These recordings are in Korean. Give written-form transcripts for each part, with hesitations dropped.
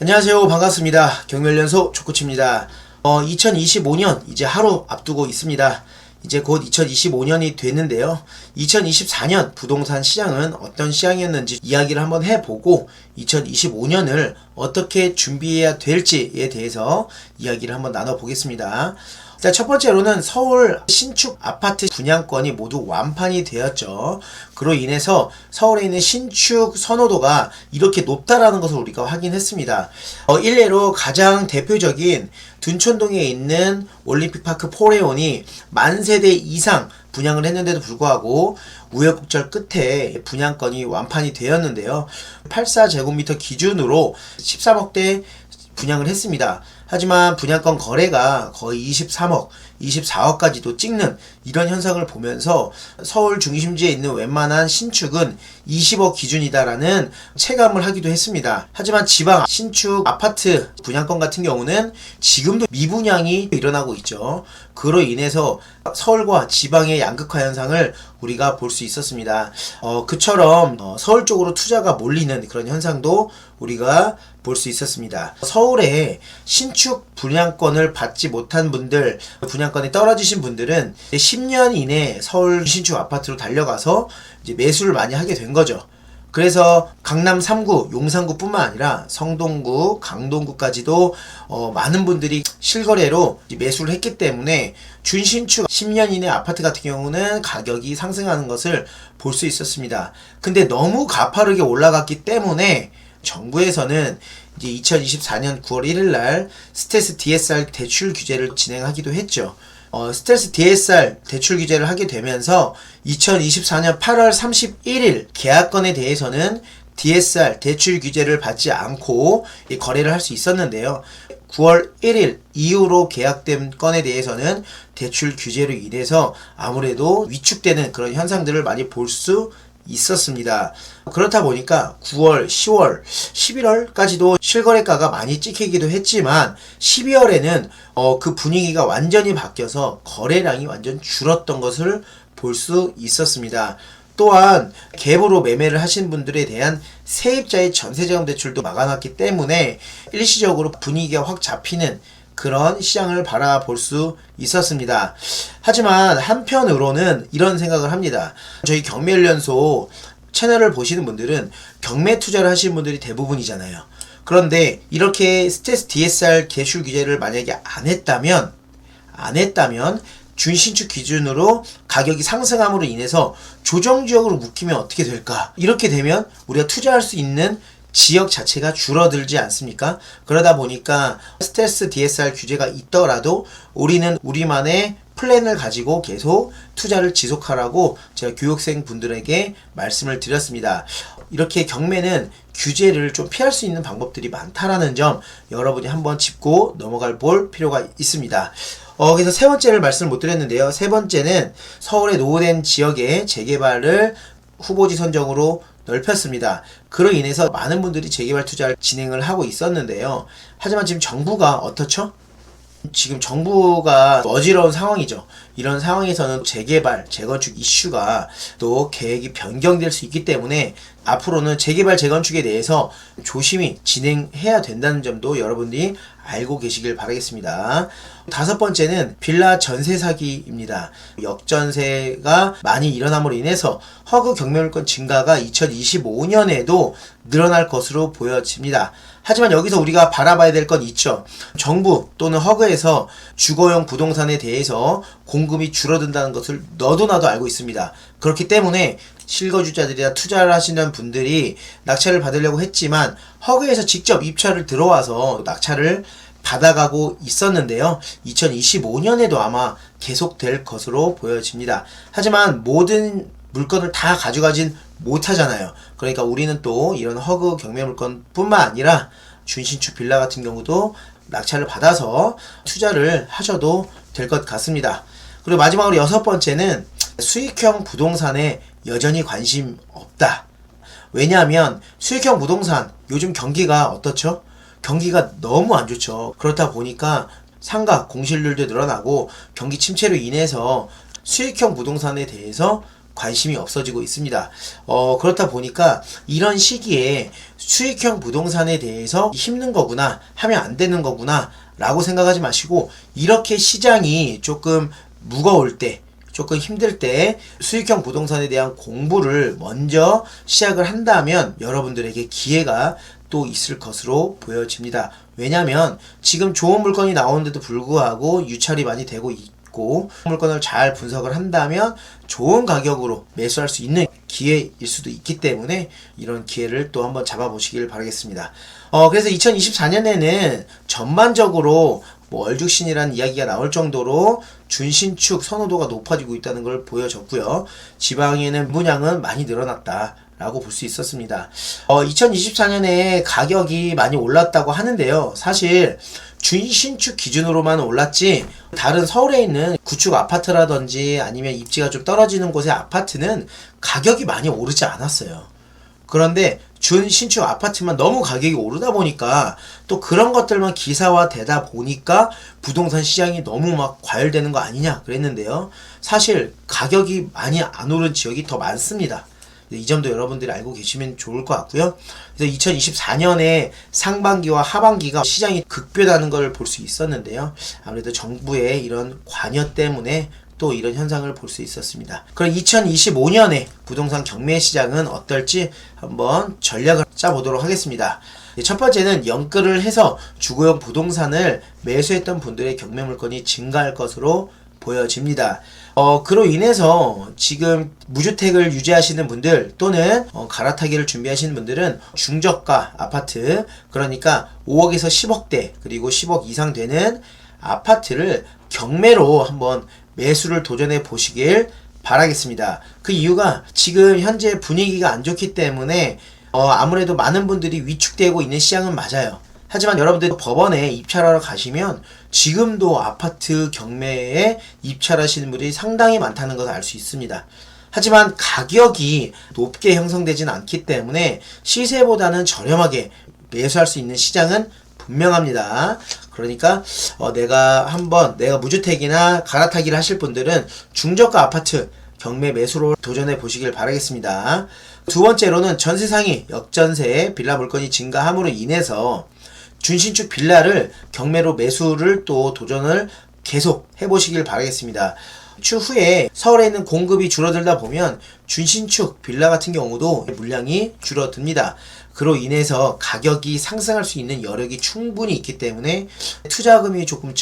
안녕하세요. 반갑습니다. 경멸연소 조코치입니다. 2025년 이제 하루 앞두고 있습니다. 이제 곧 2025년이 됐는데요. 2024년 부동산 시장은 어떤 시장이었는지 이야기를 한번 해보고 2025년을 어떻게 준비해야 될지에 대해서 이야기를 한번 나눠보겠습니다. 일단 첫 번째로는 서울 신축 아파트 분양권이 모두 완판이 되었죠. 그로 인해서 서울에 있는 신축 선호도가 이렇게 높다라는 것을 우리가 확인했습니다. 일례로 가장 대표적인 둔촌동에 있는 올림픽파크 포레온이 10,000세대 이상 분양을 했는데도 불구하고 우여곡절 끝에 분양권이 완판이 되었는데요. 84제곱미터 기준으로 13억대 분양을 했습니다. 하지만 분양권 거래가 거의 23억, 24억까지도 찍는 이런 현상을 보면서 서울 중심지에 있는 웬만한 신축은 20억 기준이다라는 체감을 하기도 했습니다. 하지만 지방 신축 아파트 분양권 같은 경우는 지금도 미분양이 일어나고 있죠. 그로 인해서 서울과 지방의 양극화 현상을 우리가 볼 수 있었습니다. 그처럼 서울 쪽으로 투자가 몰리는 그런 현상도 우리가 볼 수 있었습니다. 서울에 신축 분양권을 받지 못한 분들, 분양권이 떨어지신 분들은 10년 이내 서울 신축 아파트로 달려가서 이제 매수를 많이 하게 된 거죠. 그래서 강남 3구, 용산구 뿐만 아니라 성동구, 강동구까지도 많은 분들이 실거래로 매수를 했기 때문에 준신축 10년 이내 아파트 같은 경우는 가격이 상승하는 것을 볼 수 있었습니다. 근데 너무 가파르게 올라갔기 때문에 정부에서는 이제 2024년 9월 1일 날 스텔스 DSR 대출 규제를 진행하기도 했죠. 스텔스 DSR 대출 규제를 하게 되면서 2024년 8월 31일 계약건에 대해서는 DSR 대출 규제를 받지 않고 거래를 할 수 있었는데요. 9월 1일 이후로 계약된 건에 대해서는 대출 규제로 인해서 아무래도 위축되는 그런 현상들을 많이 볼 수 있었습니다. 그렇다 보니까 9월, 10월, 11월까지도 실거래가가 많이 찍히기도 했지만 12월에는 그 분위기가 완전히 바뀌어서 거래량이 완전 줄었던 것을 볼 수 있었습니다. 또한 갭으로 매매를 하신 분들에 대한 세입자의 전세자금 대출도 막아놨기 때문에 일시적으로 분위기가 확 잡히는 그런 시장을 바라볼 수 있었습니다. 하지만 한편으로는 이런 생각을 합니다. 저희 경매연소 채널을 보시는 분들은 경매 투자를 하시는 분들이 대부분이잖아요. 그런데 이렇게 스텔스 DSR 대출 규제를 만약에 안 했다면 준신축 기준으로 가격이 상승함으로 인해서 조정지역으로 묶이면 어떻게 될까? 이렇게 되면 우리가 투자할 수 있는 지역 자체가 줄어들지 않습니까? 그러다 보니까 스텔스 DSR 규제가 있더라도 우리는 우리만의 플랜을 가지고 계속 투자를 지속하라고 제가 교육생 분들에게 말씀을 드렸습니다. 이렇게 경매는 규제를 좀 피할 수 있는 방법들이 많다라는 점 여러분이 한번 짚고 넘어갈 볼 필요가 있습니다. 그래서 세 번째를 말씀을 못 드렸는데요. 세 번째는 서울의 노후된 지역의 재개발을 후보지 선정으로 넓혔습니다. 그로 인해서 많은 분들이 재개발 투자를 진행을 하고 있었는데요. 하지만 지금 정부가 어떻죠? 지금 정부가 어지러운 상황이죠. 이런 상황에서는 재개발, 재건축 이슈가 또 계획이 변경될 수 있기 때문에 앞으로는 재개발, 재건축에 대해서 조심히 진행해야 된다는 점도 여러분들이 알고 계시길 바라겠습니다. 다섯 번째는 빌라 전세 사기입니다. 역전세가 많이 일어남으로 인해서 허그 경매물건 증가가 2025년에도 늘어날 것으로 보여집니다. 하지만 여기서 우리가 바라봐야 될 건 있죠. 정부 또는 허그에서 주거용 부동산에 대해서 공급이 줄어든다는 것을 너도 나도 알고 있습니다. 그렇기 때문에 실거주자들이나 투자를 하시는 분들이 낙찰을 받으려고 했지만 허그에서 직접 입찰을 들어와서 낙찰을 받아가고 있었는데요. 2025년에도 아마 계속될 것으로 보여집니다. 하지만 모든 물건을 다 가져가진 못하잖아요. 그러니까 우리는 또 이런 허그 경매 물건 뿐만 아니라 준신축 빌라 같은 경우도 낙찰을 받아서 투자를 하셔도 될 것 같습니다. 그리고 마지막으로 여섯 번째는 수익형 부동산에 여전히 관심 없다. 왜냐하면 수익형 부동산 요즘 경기가 어떻죠? 경기가 너무 안 좋죠. 그렇다 보니까 상가 공실률도 늘어나고 경기 침체로 인해서 수익형 부동산에 대해서 관심이 없어지고 있습니다. 그렇다 보니까 이런 시기에 수익형 부동산에 대해서 힘든 거구나, 하면 안 되는 거구나 라고 생각하지 마시고, 이렇게 시장이 조금 무거울 때, 조금 힘들 때 수익형 부동산에 대한 공부를 먼저 시작을 한다면 여러분들에게 기회가 또 있을 것으로 보여집니다. 왜냐면 지금 좋은 물건이 나오는데도 불구하고 유찰이 많이 되고 있고, 물건을 잘 분석을 한다면 좋은 가격으로 매수할 수 있는 기회일 수도 있기 때문에 이런 기회를 또 한번 잡아보시길 바라겠습니다. 그래서 2024년에는 전반적으로 얼죽신이라는 이야기가 나올 정도로 준신축 선호도가 높아지고 있다는 걸 보여줬고요. 지방에는 분양은 많이 늘어났다 라고 볼 수 있었습니다. 2024년에 가격이 많이 올랐다고 하는데요. 사실 준신축 기준으로만 올랐지 다른 서울에 있는 구축 아파트라든지 아니면 입지가 좀 떨어지는 곳의 아파트는 가격이 많이 오르지 않았어요. 그런데 준신축 아파트만 너무 가격이 오르다 보니까 또 그런 것들만 기사화되다 보니까 부동산 시장이 너무 막 과열되는 거 아니냐 그랬는데요. 사실 가격이 많이 안 오른 지역이 더 많습니다. 이 점도 여러분들이 알고 계시면 좋을 것 같고요. 그래서 2024년에 상반기와 하반기가 시장이 급변하는 걸 볼 수 있었는데요. 아무래도 정부의 이런 관여 때문에 또 이런 현상을 볼 수 있었습니다. 그럼 2025년에 부동산 경매 시장은 어떨지 한번 전략을 짜보도록 하겠습니다. 첫 번째는 연끌을 해서 주거용 부동산을 매수했던 분들의 경매 물건이 증가할 것으로 보여집니다. 그로 인해서 지금 무주택을 유지하시는 분들 또는 갈아타기를 준비하시는 분들은 중저가 아파트, 그러니까 5억에서 10억대 그리고 10억 이상 되는 아파트를 경매로 한번 매수를 도전해 보시길 바라겠습니다. 그 이유가 지금 현재 분위기가 안 좋기 때문에 아무래도 많은 분들이 위축되고 있는 시장은 맞아요. 하지만 여러분들 법원에 입찰하러 가시면 지금도 아파트 경매에 입찰하시는 분들이 상당히 많다는 것을 알 수 있습니다. 하지만 가격이 높게 형성되지는 않기 때문에 시세보다는 저렴하게 매수할 수 있는 시장은 분명합니다. 그러니까 내가 무주택이나 갈아타기를 하실 분들은 중저가 아파트 경매 매수로 도전해 보시길 바라겠습니다. 두 번째로는 전세상이 역전세 빌라 물건이 증가함으로 인해서 준신축 빌라를 경매로 매수를 또 도전을 계속 해보시길 바라겠습니다. 추후에 서울에 있는 공급이 줄어들다 보면 준신축 빌라 같은 경우도 물량이 줄어듭니다. 그로 인해서 가격이 상승할 수 있는 여력이 충분히 있기 때문에 투자금이 조금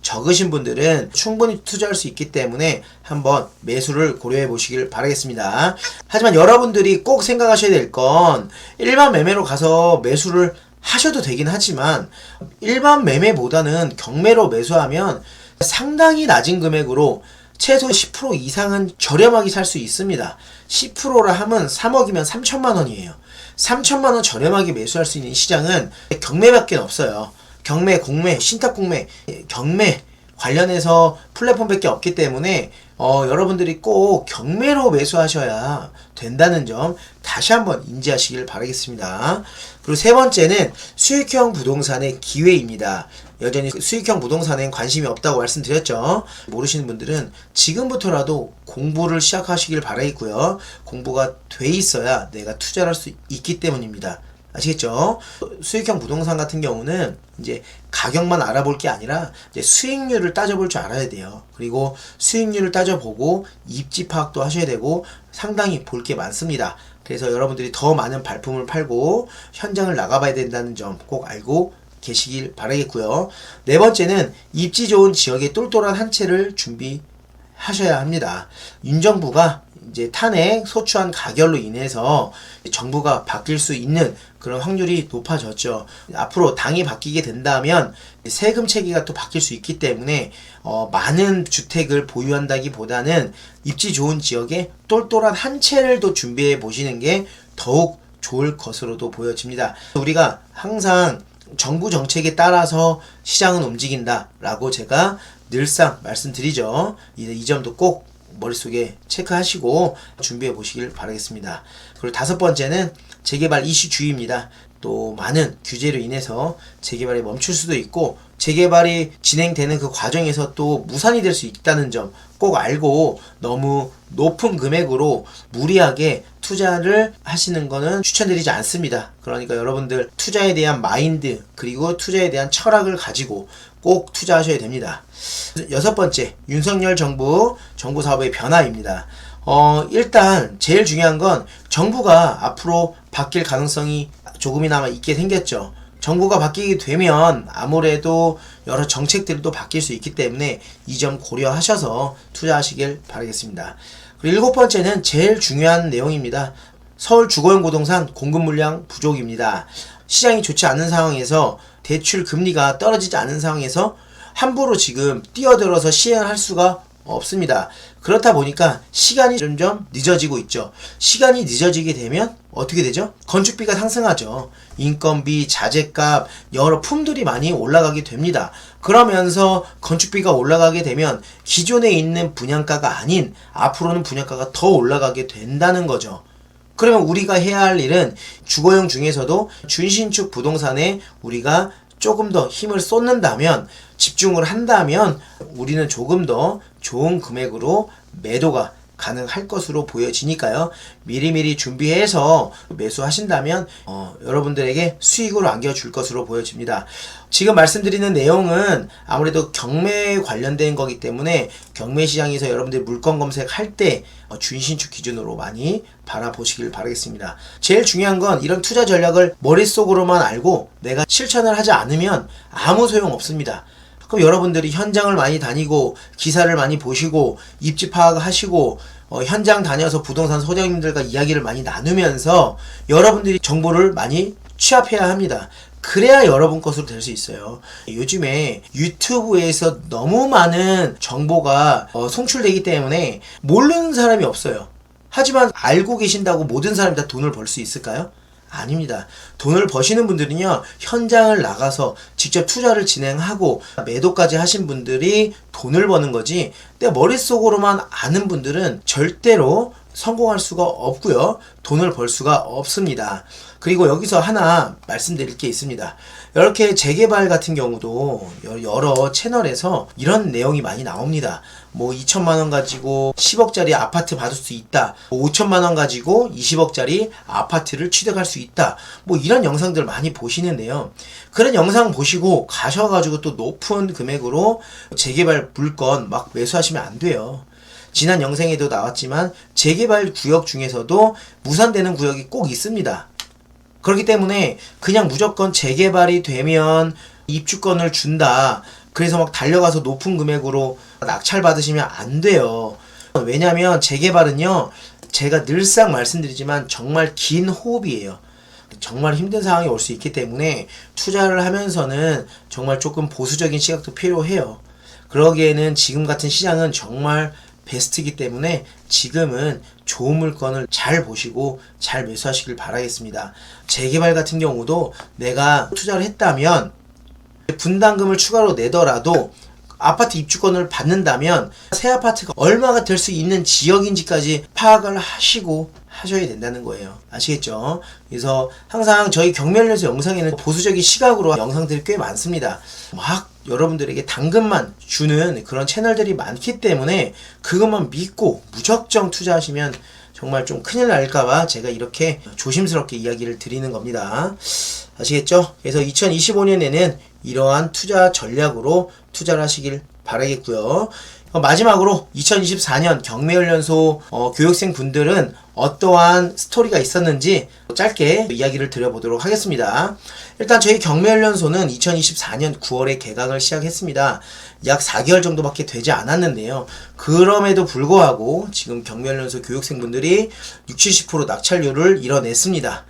적으신 분들은 충분히 투자할 수 있기 때문에 한번 매수를 고려해 보시길 바라겠습니다. 하지만 여러분들이 꼭 생각하셔야 될 건 일반 매매로 가서 매수를 하셔도 되긴 하지만 일반 매매보다는 경매로 매수하면 상당히 낮은 금액으로 최소 10% 이상은 저렴하게 살 수 있습니다. 10%라 하면 3억이면 3천만 원이에요. 3천만 원 저렴하게 매수할 수 있는 시장은 경매밖에 없어요. 경매, 공매, 신탁 공매, 경매 관련해서 플랫폼밖에 없기 때문에 여러분들이 꼭 경매로 매수하셔야 된다는 점 다시 한번 인지하시길 바라겠습니다. 그리고 세 번째는 수익형 부동산의 기회입니다. 여전히 수익형 부동산엔 관심이 없다고 말씀드렸죠. 모르시는 분들은 지금부터라도 공부를 시작하시길 바라겠고요. 공부가 돼 있어야 내가 투자를 할 수 있기 때문입니다. 아시겠죠? 수익형 부동산 같은 경우는 이제 가격만 알아볼 게 아니라 이제 수익률을 따져볼 줄 알아야 돼요. 그리고 수익률을 따져보고 입지 파악도 하셔야 되고 상당히 볼 게 많습니다. 그래서 여러분들이 더 많은 발품을 팔고 현장을 나가봐야 된다는 점 꼭 알고 계시길 바라겠고요. 네 번째는 입지 좋은 지역에 똘똘한 한 채를 준비하셔야 합니다. 윤정부가 이제 탄핵 소추안 가결로 인해서 정부가 바뀔 수 있는 그런 확률이 높아졌죠. 앞으로 당이 바뀌게 된다면 세금 체계가 또 바뀔 수 있기 때문에 많은 주택을 보유한다기보다는 입지 좋은 지역에 똘똘한 한 채를 또 준비해 보시는 게 더욱 좋을 것으로도 보여집니다. 우리가 항상 정부 정책에 따라서 시장은 움직인다라고 제가 늘상 말씀드리죠. 이 점도 꼭 머릿속에 체크하시고 준비해 보시길 바라겠습니다. 그리고 다섯 번째는 재개발 이슈주의입니다. 또 많은 규제로 인해서 재개발이 멈출 수도 있고 재개발이 진행되는 그 과정에서 또 무산이 될 수 있다는 점 꼭 알고 너무 높은 금액으로 무리하게 투자를 하시는 거는 추천드리지 않습니다. 그러니까 여러분들 투자에 대한 마인드 그리고 투자에 대한 철학을 가지고 꼭 투자하셔야 됩니다. 여섯 번째, 윤석열 정부 사업의 변화입니다. 일단 제일 중요한 건 정부가 앞으로 바뀔 가능성이 조금이나마 있게 생겼죠. 정부가 바뀌게 되면 아무래도 여러 정책들이 또 바뀔 수 있기 때문에 이 점 고려하셔서 투자하시길 바라겠습니다. 그리고 일곱 번째는 제일 중요한 내용입니다. 서울 주거용 부동산 공급 물량 부족입니다. 시장이 좋지 않은 상황에서 대출 금리가 떨어지지 않은 상황에서 함부로 지금 뛰어들어서 시행할 수가 없습니다. 그렇다 보니까 시간이 점점 늦어지고 있죠. 시간이 늦어지게 되면 어떻게 되죠? 건축비가 상승하죠. 인건비, 자재값, 여러 품들이 많이 올라가게 됩니다. 그러면서 건축비가 올라가게 되면 기존에 있는 분양가가 아닌 앞으로는 분양가가 더 올라가게 된다는 거죠. 그러면 우리가 해야 할 일은 주거용 중에서도 준신축 부동산에 우리가 조금 더 힘을 쏟는다면, 집중을 한다면 우리는 조금 더 좋은 금액으로 매도가 가능할 것으로 보여지니까요. 미리미리 준비해서 매수하신다면 여러분들에게 수익으로 안겨줄 것으로 보여집니다. 지금 말씀드리는 내용은 아무래도 경매에 관련된 거기 때문에 경매 시장에서 여러분들이 물건 검색할 때 준신축 기준으로 많이 바라보시길 바라겠습니다. 제일 중요한 건 이런 투자 전략을 머릿속으로만 알고 내가 실천을 하지 않으면 아무 소용 없습니다. 그럼 여러분들이 현장을 많이 다니고 기사를 많이 보시고 입지 파악하시고 현장 다녀서 부동산 소장님들과 이야기를 많이 나누면서 여러분들이 정보를 많이 취합해야 합니다. 그래야 여러분 것으로 될 수 있어요. 요즘에 유튜브에서 너무 많은 정보가 송출되기 때문에 모르는 사람이 없어요. 하지만 알고 계신다고 모든 사람이 다 돈을 벌 수 있을까요? 아닙니다. 돈을 버시는 분들은요, 현장을 나가서 직접 투자를 진행하고 매도까지 하신 분들이 돈을 버는 거지, 내 머릿속으로만 아는 분들은 절대로 성공할 수가 없고요, 돈을 벌 수가 없습니다. 그리고 여기서 하나 말씀드릴 게 있습니다. 이렇게 재개발 같은 경우도 여러 채널에서 이런 내용이 많이 나옵니다. 뭐 2천만원 가지고 10억짜리 아파트 받을 수 있다, 5천만원 가지고 20억짜리 아파트를 취득할 수 있다, 뭐 이런 영상들 많이 보시는데요. 그런 영상 보시고 가셔가지고 또 높은 금액으로 재개발 물건 막 매수하시면 안 돼요. 지난 영상에도 나왔지만 재개발 구역 중에서도 무산되는 구역이 꼭 있습니다. 그렇기 때문에 그냥 무조건 재개발이 되면 입주권을 준다, 그래서 막 달려가서 높은 금액으로 낙찰 받으시면 안 돼요. 왜냐면 재개발은요, 제가 늘상 말씀드리지만 정말 긴 호흡이에요. 정말 힘든 상황이 올 수 있기 때문에 투자를 하면서는 정말 조금 보수적인 시각도 필요해요. 그러기에는 지금 같은 시장은 정말 베스트이기 때문에 지금은 좋은 물건을 잘 보시고 잘 매수하시길 바라겠습니다. 재개발 같은 경우도 내가 투자를 했다면 분담금을 추가로 내더라도 아파트 입주권을 받는다면 새 아파트가 얼마가 될 수 있는 지역인지까지 파악을 하시고 하셔야 된다는 거예요. 아시겠죠? 그래서 항상 저희 경매연수 영상에는 보수적인 시각으로 영상들이 꽤 많습니다. 막 여러분들에게 당근만 주는 그런 채널들이 많기 때문에 그것만 믿고 무작정 투자하시면 정말 좀 큰일 날까봐 제가 이렇게 조심스럽게 이야기를 드리는 겁니다. 아시겠죠? 그래서 2025년에는 이러한 투자 전략으로 투자를 하시길 바라겠고요. 마지막으로 2024년 경매훈련소 교육생 분들은 어떠한 스토리가 있었는지 짧게 이야기를 드려보도록 하겠습니다. 일단 저희 경매훈련소는 2024년 9월에 개강을 시작했습니다. 약 4개월 정도밖에 되지 않았는데요. 그럼에도 불구하고 지금 경매훈련소 교육생분들이 60-70% 낙찰률을 이뤄냈습니다.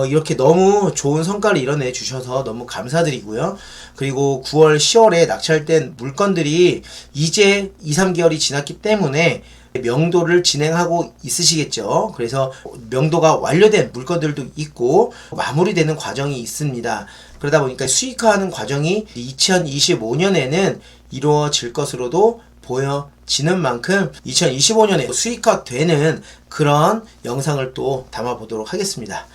이렇게 너무 좋은 성과를 이뤄내 주셔서 너무 감사드리고요. 그리고 9월, 10월에 낙찰된 물건들이 이제 2-3개월이 지났기 때문에 명도를 진행하고 있으시겠죠. 그래서 명도가 완료된 물건들도 있고 마무리되는 과정이 있습니다. 그러다 보니까 수익화하는 과정이 2025년에는 이루어질 것으로도 보여지는 만큼 2025년에 수익화되는 그런 영상을 또 담아보도록 하겠습니다.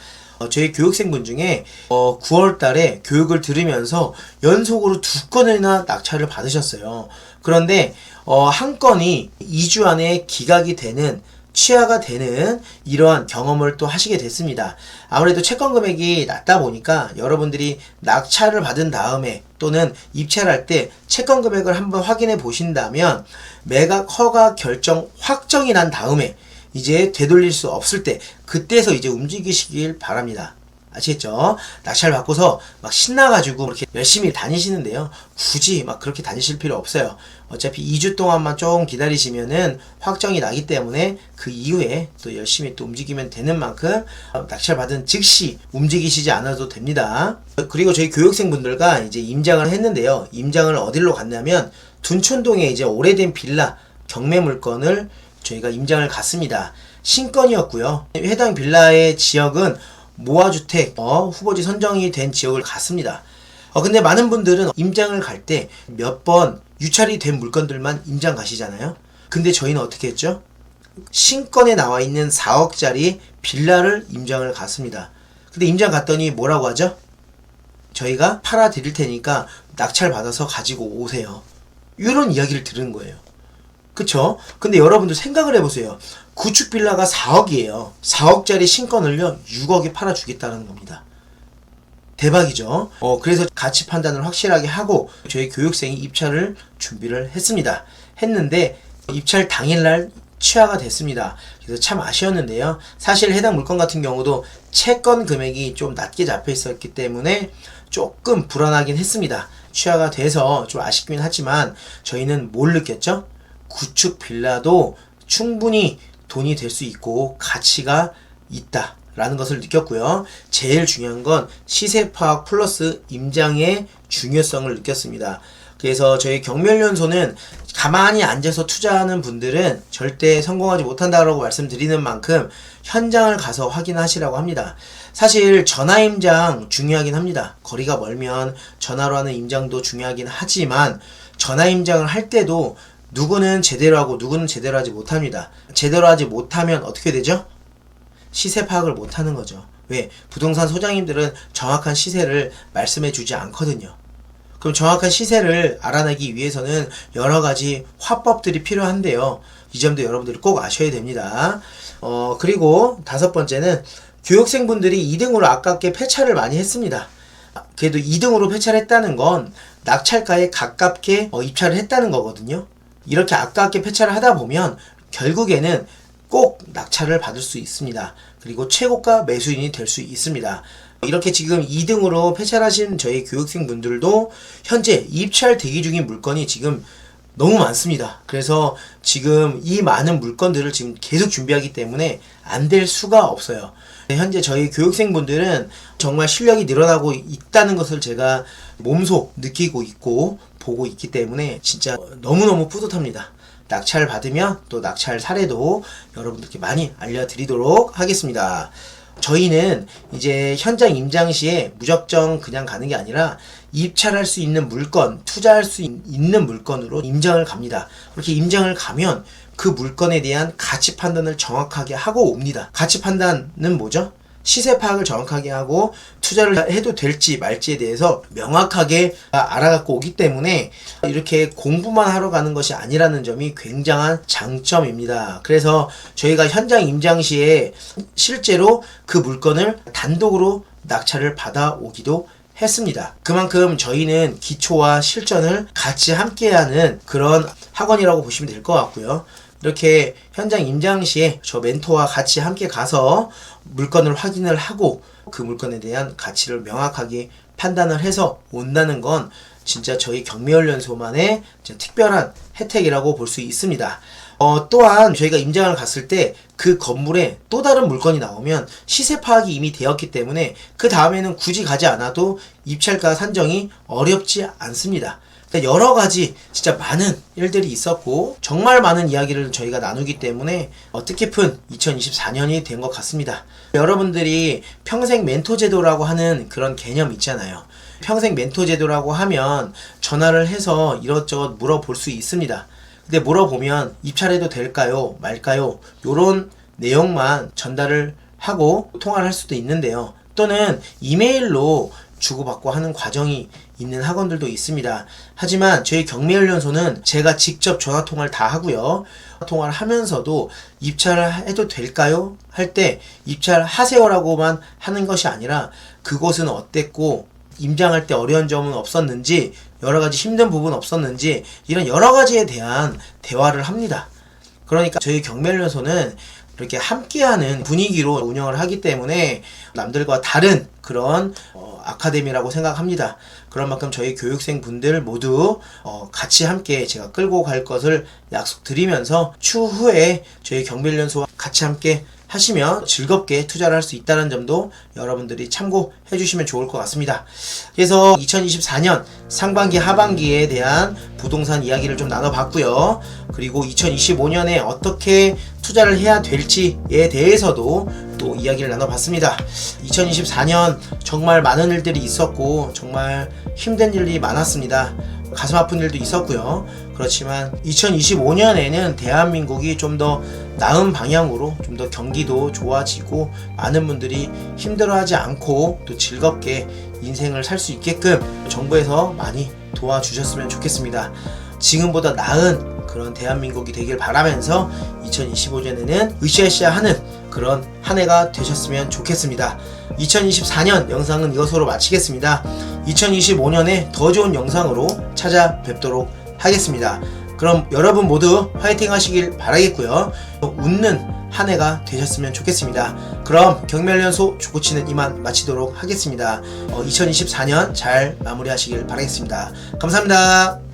저희 교육생분 중에 9월 달에 교육을 들으면서 연속으로 2건이나 낙찰을 받으셨어요. 그런데 한 건이 2주 안에 기각이 되는, 취하가 되는 이러한 경험을 또 하시게 됐습니다. 아무래도 채권 금액이 낮다 보니까 여러분들이 낙찰을 받은 다음에 또는 입찰을 할 때 채권 금액을 한번 확인해 보신다면 매각 허가 결정 확정이 난 다음에 이제 되돌릴 수 없을 때, 그때서 이제 움직이시길 바랍니다. 아시겠죠? 낙찰 받고서 막 신나가지고 그렇게 열심히 다니시는데요, 굳이 막 그렇게 다니실 필요 없어요. 어차피 2주 동안만 조금 기다리시면은 확정이 나기 때문에 그 이후에 또 열심히 또 움직이면 되는 만큼 낙찰 받은 즉시 움직이시지 않아도 됩니다. 그리고 저희 교육생분들과 이제 임장을 했는데요, 임장을 어디로 갔냐면 둔촌동에 이제 오래된 빌라 경매 물건을 저희가 임장을 갔습니다. 신건이었고요. 해당 빌라의 지역은 모아주택 후보지 선정이 된 지역을 갔습니다. 근데 많은 분들은 임장을 갈 때 몇 번 유찰이 된 물건들만 임장 가시잖아요. 근데 저희는 어떻게 했죠? 신건에 나와 있는 4억짜리 빌라를 임장을 갔습니다. 근데 임장 갔더니 뭐라고 하죠? 저희가 팔아 드릴 테니까 낙찰 받아서 가지고 오세요. 이런 이야기를 들은 거예요. 그쵸? 근데 여러분들 생각을 해보세요. 구축 빌라가 4억이에요. 4억짜리 신건을요 6억에 팔아주겠다는 겁니다. 대박이죠? 그래서 가치 판단을 확실하게 하고 저희 교육생이 입찰을 준비를 했는데 입찰 당일날 취하가 됐습니다. 그래서 참 아쉬웠는데요. 사실 해당 물건 같은 경우도 채권 금액이 좀 낮게 잡혀 있었기 때문에 조금 불안하긴 했습니다. 취하가 돼서 좀 아쉽긴 하지만 저희는 뭘 느꼈죠? 구축 빌라도 충분히 돈이 될 수 있고 가치가 있다 라는 것을 느꼈고요. 제일 중요한 건 시세 파악 플러스 임장의 중요성을 느꼈습니다. 그래서 저희 경매연수소는 가만히 앉아서 투자하는 분들은 절대 성공하지 못한다고 말씀드리는 만큼 현장을 가서 확인하시라고 합니다. 사실 전화 임장 중요하긴 합니다. 거리가 멀면 전화로 하는 임장도 중요하긴 하지만 전화 임장을 할 때도 누구는 제대로 하고 누구는 제대로 하지 못합니다. 제대로 하지 못하면 어떻게 되죠? 시세 파악을 못하는 거죠. 왜? 부동산 소장님들은 정확한 시세를 말씀해 주지 않거든요. 그럼 정확한 시세를 알아내기 위해서는 여러가지 화법들이 필요한데요. 이 점도 여러분들이 꼭 아셔야 됩니다. 그리고 5번째는 교육생분들이 2등으로 아깝게 폐차를 많이 했습니다. 그래도 2등으로 폐차를 했다는 건 낙찰가에 가깝게 입찰을 했다는 거거든요. 이렇게 아깝게 폐차를 하다 보면 결국에는 꼭 낙찰을 받을 수 있습니다. 그리고 최고가 매수인이 될 수 있습니다. 이렇게 지금 2등으로 폐차를 하신 저희 교육생분들도 현재 입찰 대기 중인 물건이 지금 너무 많습니다. 그래서 지금 이 많은 물건들을 지금 계속 준비하기 때문에 안 될 수가 없어요. 현재 저희 교육생분들은 정말 실력이 늘어나고 있다는 것을 제가 몸소 느끼고 있고 보고 있기 때문에 진짜 너무너무 뿌듯합니다. 낙찰 받으면 또 낙찰 사례도 여러분들께 많이 알려드리도록 하겠습니다. 저희는 이제 현장 임장 시에 무작정 그냥 가는 게 아니라 입찰할 수 있는 물건, 투자할 수 있는 물건으로 임장을 갑니다. 그렇게 임장을 가면 그 물건에 대한 가치 판단을 정확하게 하고 옵니다. 가치 판단은 뭐죠? 시세 파악을 정확하게 하고 투자를 해도 될지 말지에 대해서 명확하게 알아갖고 오기 때문에 이렇게 공부만 하러 가는 것이 아니라는 점이 굉장한 장점입니다. 그래서 저희가 현장 임장 시에 실제로 그 물건을 단독으로 낙찰을 받아오기도 했습니다. 그만큼 저희는 기초와 실전을 같이 함께하는 그런 학원이라고 보시면 될 것 같고요. 이렇게 현장 임장 시에 저 멘토와 같이 함께 가서 물건을 확인을 하고 그 물건에 대한 가치를 명확하게 판단을 해서 온다는 건 진짜 저희 경매연수소만의 특별한 혜택이라고 볼 수 있습니다. 또한 저희가 임장을 갔을 때 그 건물에 또 다른 물건이 나오면 시세 파악이 이미 되었기 때문에 그 다음에는 굳이 가지 않아도 입찰가 산정이 어렵지 않습니다. 여러 가지 진짜 많은 일들이 있었고 정말 많은 이야기를 저희가 나누기 때문에 뜻깊은 2024년이 된 것 같습니다. 여러분들이 평생 멘토 제도라고 하는 그런 개념 있잖아요. 평생 멘토 제도라고 하면 전화를 해서 이것저것 물어볼 수 있습니다. 근데 물어보면 입찰해도 될까요? 말까요? 요런 내용만 전달을 하고 통화를 할 수도 있는데요. 또는 이메일로 주고받고 하는 과정이 있는 학원들도 있습니다. 하지만 저희 경매훈련소는 제가 직접 전화통화를 다 하고요. 통화를 하면서도 입찰을 해도 될까요? 할 때 입찰하세요라고만 하는 것이 아니라 그곳은 어땠고 임장할 때 어려운 점은 없었는지, 여러 가지 힘든 부분 없었는지, 이런 여러 가지에 대한 대화를 합니다. 그러니까 저희 경매훈련소는 이렇게 함께하는 분위기로 운영을 하기 때문에 남들과 다른 그런 아카데미라고 생각합니다. 그런 만큼 저희 교육생 분들 모두 같이 함께 제가 끌고 갈 것을 약속드리면서 추후에 저희 경매훈련소와 같이 함께 하시면 즐겁게 투자를 할 수 있다는 점도 여러분들이 참고해 주시면 좋을 것 같습니다. 그래서 2024년 상반기 하반기에 대한 부동산 이야기를 좀 나눠봤고요. 그리고 2025년에 어떻게 투자를 해야 될지에 대해서도 또 이야기를 나눠봤습니다. 2024년 정말 많은 일들이 있었고 정말 힘든 일이 많았습니다. 가슴 아픈 일도 있었고요. 그렇지만 2025년에는 대한민국이 좀 더 나은 방향으로 좀 더 경기도 좋아지고 많은 분들이 힘들어하지 않고 또 즐겁게 인생을 살 수 있게끔 정부에서 많이 도와주셨으면 좋겠습니다. 지금보다 나은 그런 대한민국이 되길 바라면서 2025년에는 으쌰으쌰 하는 그런 한 해가 되셨으면 좋겠습니다. 2024년 영상은 이것으로 마치겠습니다. 2025년에 더 좋은 영상으로 찾아뵙도록 하겠습니다. 그럼 여러분 모두 화이팅 하시길 바라겠고요. 웃는 한 해가 되셨으면 좋겠습니다. 그럼 경매훈련소 족구치는 이만 마치도록 하겠습니다. 2024년 잘 마무리하시길 바라겠습니다. 감사합니다.